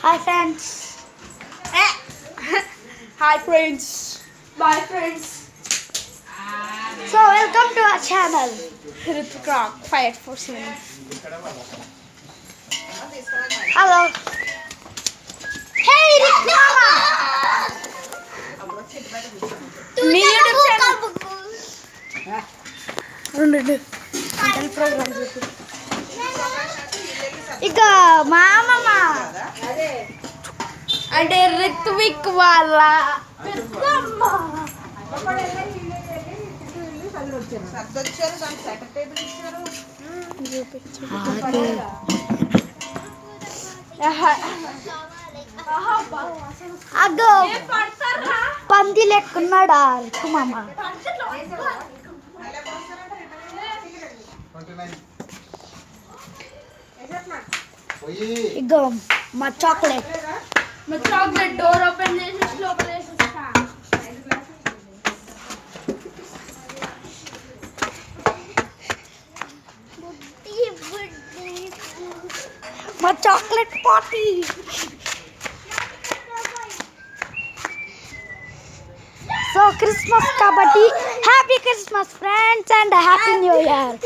Hi friends. Hi friends. Bye friends. So welcome to our channel. Ritik Rock 5847. Hello. Hey Rikrama. Me YouTube channel ఉండు programme చూసి ఇక మా అమ్మమ్మ అంటే రిత్విక్ వాళ్ళ పెద్దమ్మ. అగ్గో పంది లెక్కున్నాడా రిక్కుమామ. ఇగో మా చాక్లెట్. మా చాక్లెట్ డోర్ ఓపెన్ చేసి లోపల వేసేస్తా. మా చాక్లెట్ పార్టీ. సో క్రిస్మస్ కాబట్టి happy Christmas friends and happy new year.